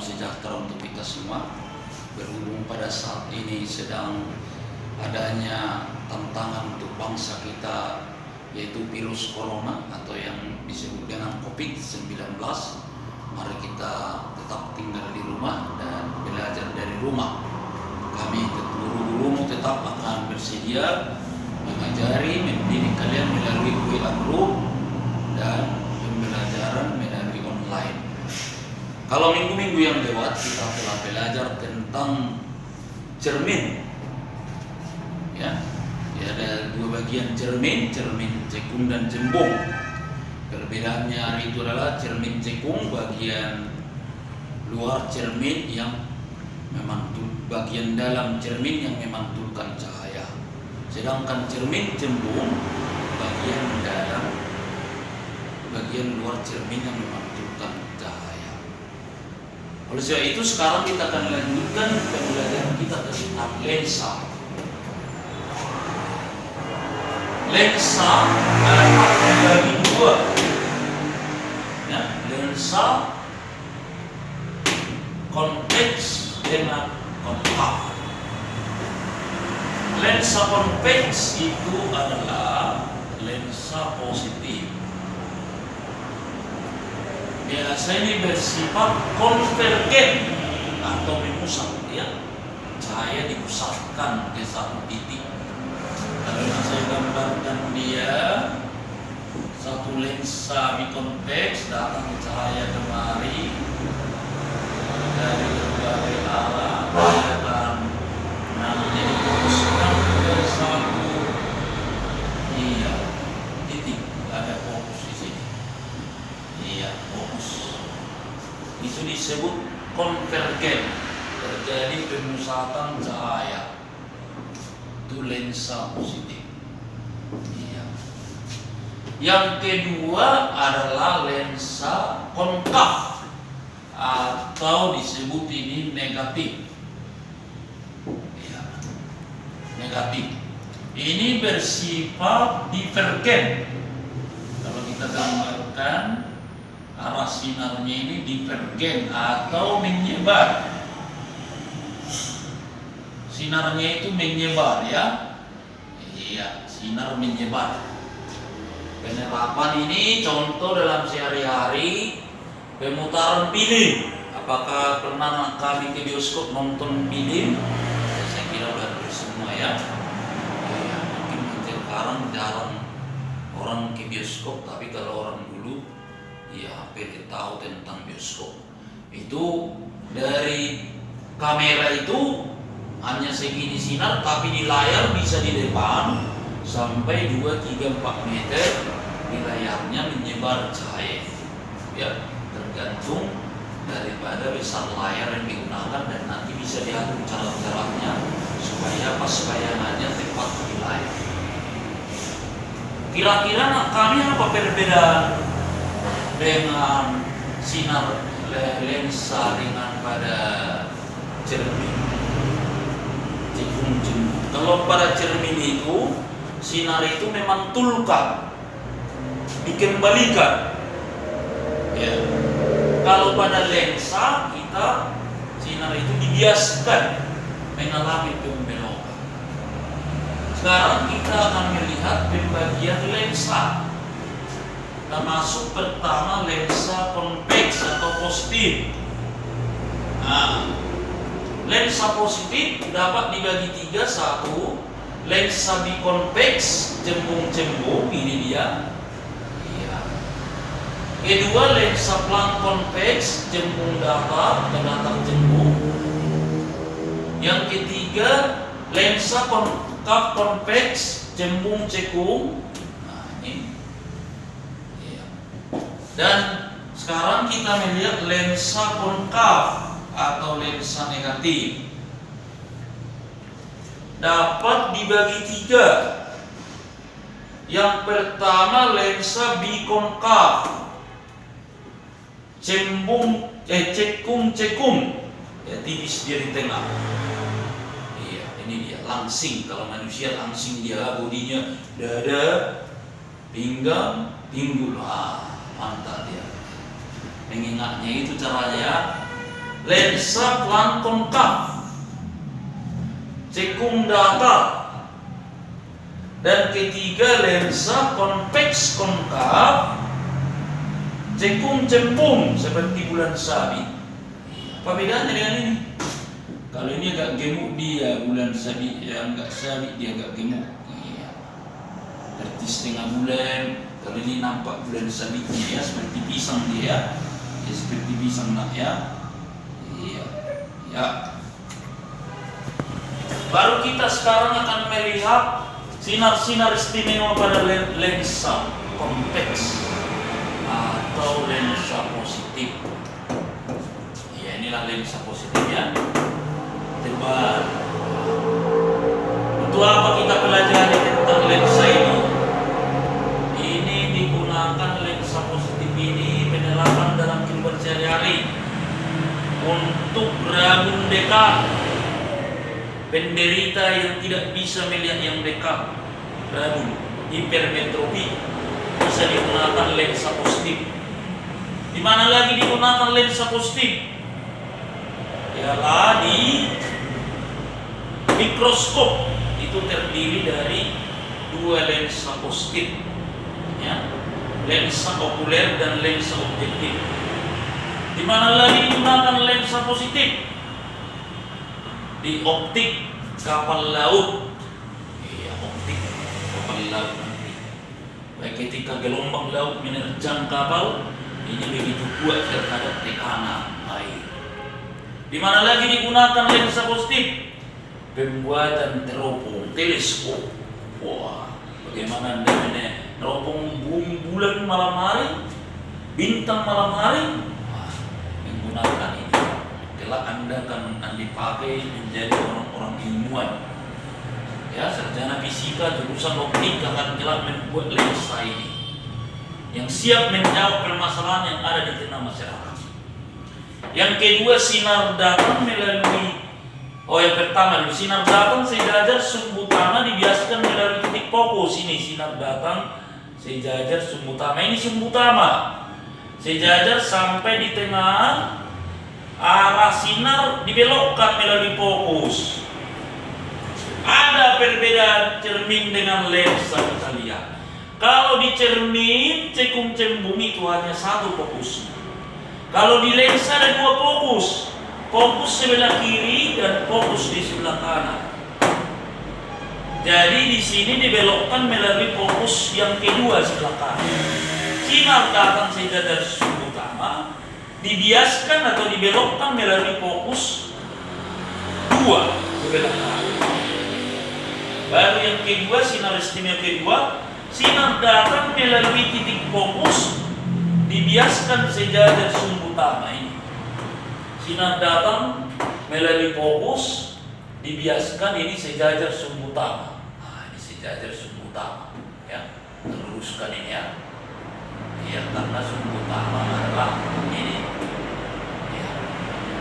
sejahtera untuk kita semua. Berhubung pada saat ini sedang adanya tantangan untuk bangsa kita, yaitu virus corona atau yang disebut dengan COVID-19, mari kita tetap tinggal di rumah dan belajar dari rumah. Kami guru-gurumu tetap akan bersedia mengajari, mendidik kalian melalui WA group dan pembelajaran melalui online. Kalau minggu-minggu yang lewat kita telah belajar tentang cermin, ya ada dua bagian cermin cekung dan cembung. Perbedaannya hari itu adalah cermin cekung bagian luar cermin yang bagian dalam cermin yang memantulkan cahaya, sedangkan cermin cembung bagian dalam bagian luar cermin yang memantulkan cahaya. Oleh sebab itu sekarang kita akan lanjutkan pembelajaran kita tentang lensa. Lensa dibagi dua, ya, lensa konveks dengan konkav. Lensa konveks itu adalah lensa positif. Biasanya bersifat konvergen atau memusat, ya. Cahaya dipusatkan ke satu titik. Kalau saya gambarkan dia, satu lensa bikonveks, datang cahaya kemari dari berbagai arah, kelihatan nanti difokuskan ke satu titik, ada fokus di sini. Iya, fokus. Itu disebut konvergen, terjadi pemusatan cahaya. Itu lensa positif. Iya. Yang kedua adalah lensa konkav atau disebut ini negatif. Iya. Negatif. Ini bersifat divergen. Kalau kita gambarkan arah sinarnya ini divergen atau menyebar. Sinarnya itu menyebar, ya. Iya, sinar menyebar. Penerapan ini contoh dalam sehari-hari pemutaran film. Apakah pernah kali ke bioskop nonton film? Saya kira udah semua, ya. Ya, mungkin sekarang jarang orang ke bioskop, tapi kalau orang dulu ya hampir tahu tentang bioskop. Itu dari kamera itu hanya segini sinar, tapi di layar bisa di depan sampai 2, 3, 4 meter di layarnya menyebar cahaya. Ya, tergantung daripada besar layar yang digunakan dan nanti bisa diatur cara-caranya supaya pas bayangannya tepat di layar. Kira-kira kami apa perbedaan dengan sinar lensa dengan pada cermin? Kalau pada cermin itu sinar itu memantulkan, dikembalikan. Ya. Kalau pada lensa kita sinar itu dibiaskan mengalami pembelokan. Sekarang kita akan melihat pembagian lensa. Termasuk pertama lensa konveks atau positif. Nah, lensa positif dapat dibagi tiga. Satu, lensa bikonveks cembung-cembung, ini dia. Iya. Kedua, lensa pelang konveks cembung datar atau datar cembung. Yang ketiga, lensa konkav konveks cembung cekung. Nah, ini. Iya. Dan sekarang kita melihat lensa konkav atau lensa negatif dapat dibagi tiga. Yang pertama lensa bikonkav cekung, ya, tipis dia di tengah. Iya, ini dia langsing. Kalau manusia langsing dia bodinya dada, pinggang, pinggul. Mantap dia. Mengingatnya itu caranya lensa pelan konkav, cekung datar. Dan ketiga lensa konveks konkav, cekung cempung seperti bulan sabit. Apa bedanya dengan ini? Kalau ini agak gemuk dia bulan sabit, yang agak sabit dia agak gemuk. Iya. Seperti setengah bulan. Kalau ini nampak bulan sabitnya ya, seperti pisang dia, ya seperti pisang nak ya. Iya. Ya. Baru kita sekarang akan melihat sinar-sinar istimewa pada lensa konveks atau lensa positif. Ya, inilah lensa positif ya. Tebal. Untuk apa kita pelajari tentang lensa ini? Ini digunakan lensa positif ini penerapan dalam kehidupan sehari-hari untuk rabun dekat. Penderita yang tidak bisa melihat yang dekat, rabun, hipermetropi, bisa digunakan lensa positif. Di mana lagi digunakan lensa positif? Ialah di mikroskop. Itu terdiri dari dua lensa positif, ya, lensa okuler dan lensa objektif. Di mana lagi digunakan lensa positif? Di optik kapal laut. Iya, optik kapal laut nanti. Baik ketika gelombang laut menerjang kapal, ini begitu kuat terhadap tekanan air. Di mana lagi digunakan lensa positif? Pembuatan teropong, teleskop. Wah, bagaimana Anda neropong bumi bulan malam hari, bintang malam hari? Wah, menggunakan ini. Anda akan dipakai menjadi orang-orang ilmuwan, ya, sarjana fisika jurusan optik akan kelak membuat lensa ini yang siap menjawab permasalahan yang ada di tengah masyarakat. Yang kedua, sinar datang melalui yang pertama dulu, sinar datang sejajar sumbu tanah dibiasakan melalui titik fokus. Ini sinar datang sejajar sumbu utama, ini sumbu utama sejajar sampai di tengah. Arah sinar dibelokkan melalui fokus. Ada perbedaan cermin dengan lensa kita lihat. Kalau di cermin cekung cembung itu hanya satu fokus. Kalau di lensa ada dua fokus. Fokus sebelah kiri dan fokus di sebelah kanan. Jadi di sini dibelokkan melalui fokus yang kedua sebelah kanan. Sinar datang sejajar sumbu utama dibiaskan atau dibelokkan melalui fokus dua sebelah kanan. Baru yang kedua, sinar istimewa kedua, sinar datang melalui titik fokus dibiaskan sejajar sumbu utama ini. Sinar datang melalui fokus dibiaskan ini sejajar sumbu utama. Nah, ini sejajar sumbu utama ya. Teruskan ini ya. Ya, karena sumbu utama adalah ini. Ya.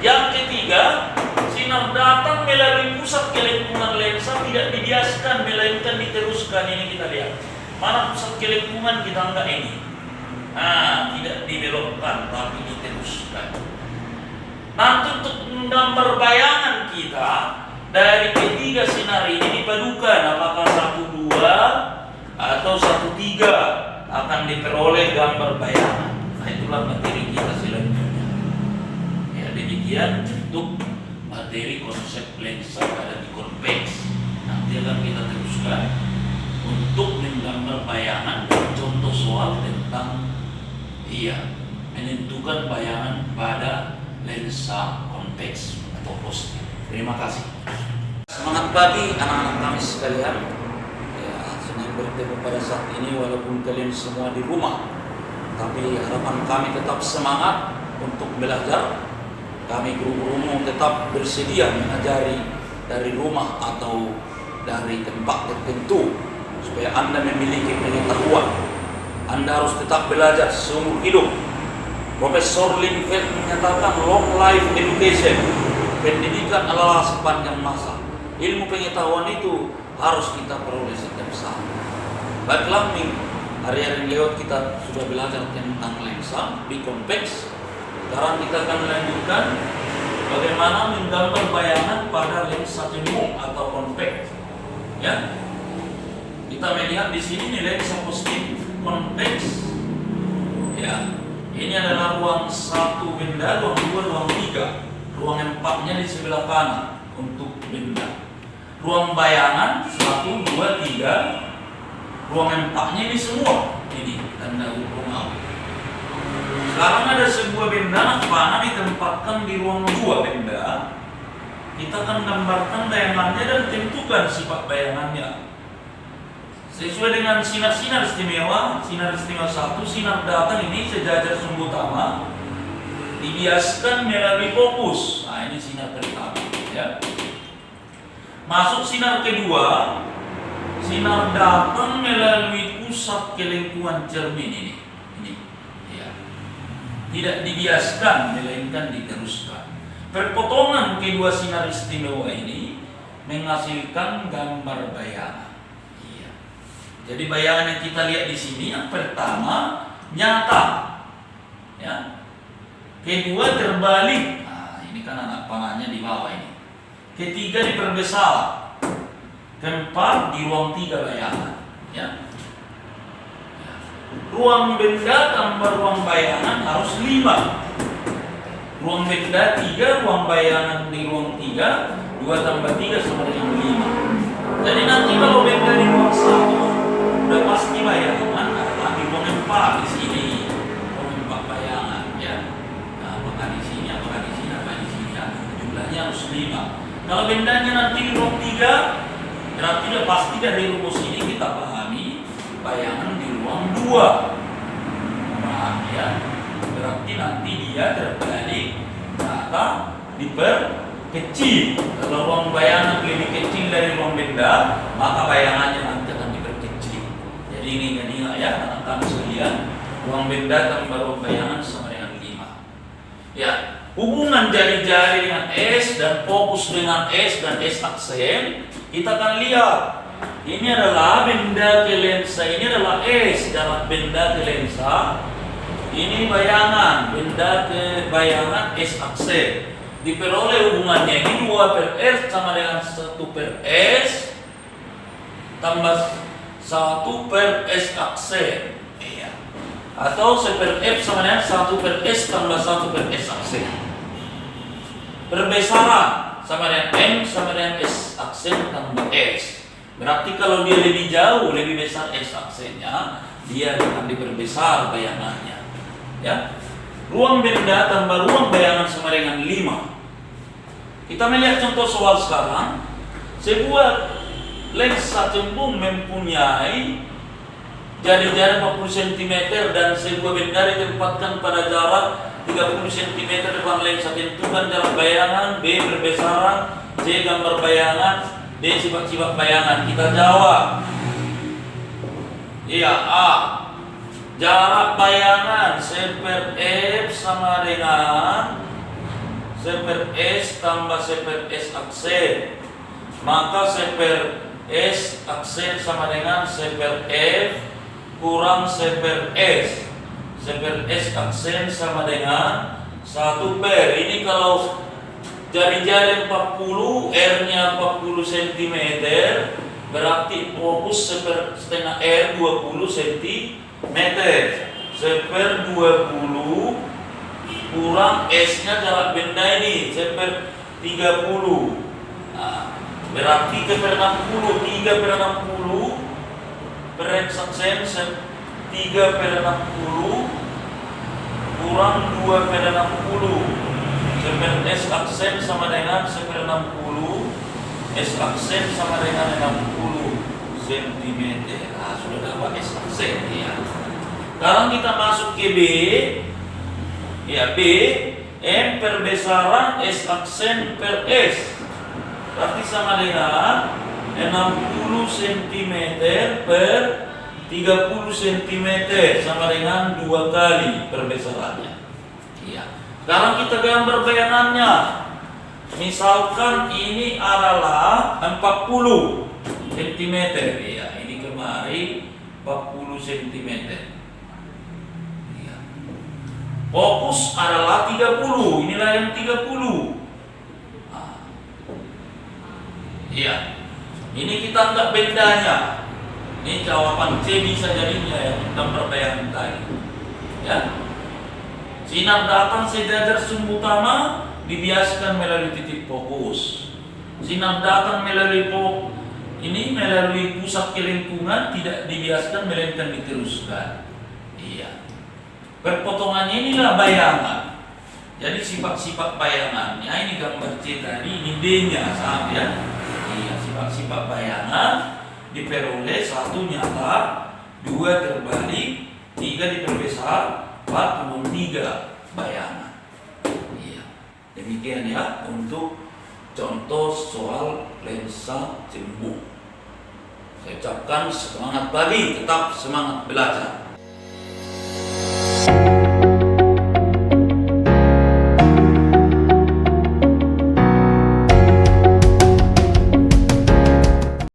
Yang ketiga, sinar datang melalui pusat kelengkungan lensa tidak dibiaskan melainkan diteruskan. Ini kita lihat. Mana pusat kelengkungan kita enggak ini? Nah, tidak dibelokkan tapi diteruskan. Nanti untuk menggambar bayangan kita dari ketiga sinar ini dipadukan, apakah 1, 2 atau 1, 3 akan diperoleh gambar bayangan. Nah, itulah materi kita selanjutnya. Ya, demikian untuk materi konsep lensa pada di konveks. Nanti akan kita teruskan untuk menggambar bayangan dan contoh soal tentang menentukan bayangan pada lensa konveks atau positif. Terima kasih. Semangat pagi anak-anak kami sekalian. Senang bertemu pada saat ini walaupun kalian semua di rumah, tapi harapan kami tetap semangat untuk belajar. Kami guru-guru tetap bersedia mengajari dari rumah atau dari tempat tertentu supaya Anda memiliki pengetahuan. Anda harus tetap belajar seumur hidup. Profesor Lindfeld menyatakan long life education, pendidikan adalah sepanjang masa. Ilmu pengetahuan itu harus kita peroleh setiap saat. Baiklah, hari-hari lewat kita sudah belajar tentang lensa di konveks. Sekarang kita akan melanjutkan bagaimana menggambar bayangan pada lensa cembung atau konveks. Ya, kita melihat di sini nih lensa positif konveks. Ya, ini adalah ruang 1 benda, ruang 2, ruang 3. Ruang 4-nya di sebelah kanan untuk benda. Ruang bayangan 1, 2, 3. Ruang 4-nya ini semua. Ini tanda ruang. Sekarang ada sebuah benda panah ditempatkan di ruang 2 benda. Kita akan gambarkan bayangannya dan tentukan sifat bayangannya sesuai dengan sinar-sinar istimewa. Sinar istimewa 1, sinar datang ini sejajar sumbu utama dibiaskan melalui fokus. Nah, ini sinar pertama, ya. Masuk sinar kedua, sinar datang melalui pusat kelengkungan cermin ini. Ya. Tidak dibiaskan, melainkan diteruskan. Perpotongan kedua sinar istimewa ini menghasilkan gambar bayangan. Ya. Jadi bayangan yang kita lihat di sini yang pertama nyata, ya. Kedua terbalik. Nah, ini kan anak panahnya di bawah ini. Ketiga diperbesar. Keempat di ruang 3 bayangan, ya. Ruang benda tambah ruang bayangan harus 5. Ruang benda 3, ruang bayangan di ruang 3, 2 tambah 3 sama dengan 5. Jadi nanti kalau benda di ruang 1 udah pasti bayangan adalah di ruang 4 di sini. Ruang 4 bayangan, ya. Nah, apakah di sini, apakah di sini, apakah di sini, ya. Jumlahnya harus 5. Kalau bendanya nanti di ruang 3, berarti udah pasti dari rumus ini kita pahami bayangan di ruang 2. Nah, ya. Berarti nanti dia terbalik maka diperkecil. Kalau ruang bayangan lebih kecil dari ruang benda, maka bayangannya nanti akan diperkecil. Jadi ini ya anak-anak sekalian, ruang benda tambah ruang bayangan sama dengan 5. Ya, hubungan jari-jari dengan S dan fokus dengan S dan S aksen kita akan lihat. Ini adalah benda ke lensa, ini adalah S, jarak benda ke lensa. Ini bayangan, benda ke bayangan S aksen. Diperoleh hubungannya ini 2 per S sama dengan 1 per S tambah 1 per S aksen. Iya. Atau 1 per F sama dengan 1 per S tambah 1 per S aksen. Perbesaran sama dengan M sama dengan S aksen tambah S. Berarti kalau dia lebih jauh, lebih besar S aksennya, dia akan diperbesar bayangannya. Ya, ruang benda tambah ruang bayangan sama dengan 5. Kita melihat contoh soal sekarang. Sebuah lensa cembung mempunyai jari-jari 40 cm dan sebuah benda ditempatkan pada jarak 30 cm depan lensa. Tentukan jarak bayangan, B perbesaran, C gambar bayangan, D sifat-sifat bayangan. Kita jawab. Iya, A. Jarak bayangan C per F sama dengan C per S tambah C per S aksen. Maka C per S aksen sama dengan C per F kurang C per S. C per S aksen sama dengan 1 per. Ini kalau jari-jari 40, R-nya 40 cm, berarti fokus setengah R 20 cm. Per 20 kurang S-nya jarak benda ini per 30. Nah, berarti ke per 60, 3 per 60 per X aksen 3 per 60 kurang 2 per 60. Per S aksen sama dengan per 60, S aksen sama dengan 60 cm. Nah, sudah dapat S aksen ya. Sekarang kita masuk ke B. Ya, B M perbesaran S aksen per S. Berarti sama dengan 60 cm per 30 cm sama dengan 2 kali perbesarannya. Iya. Sekarang kita gambar bayangannya. Misalkan ini adalah 40 cm. Ya, ini kemari 40 cm. Ya. Fokus adalah 30. Inilah yang 30. Iya. Ini kita anggap bendanya. Ini jawaban C bisa jadinya yang gambar bayangan tadi. Ya. Sinar datang sejajar sumbu utama dibiaskan melalui titik fokus. Sinar datang melalui melalui pusat kelengkungan tidak dibiaskan melainkan diteruskan. Iya. Perpotongannya inilah bayangan. Jadi sifat-sifat bayangannya ini gambar C tadi, ini D-nya sama ya. Iya, sifat-sifat bayangan diperoleh 1 nyata, 2 terbalik, 3 diperbesar, 4 turun 3 bayangan. Iya. Demikian ya untuk contoh soal lensa cembung. Saya ucapkan semangat pagi, tetap semangat belajar.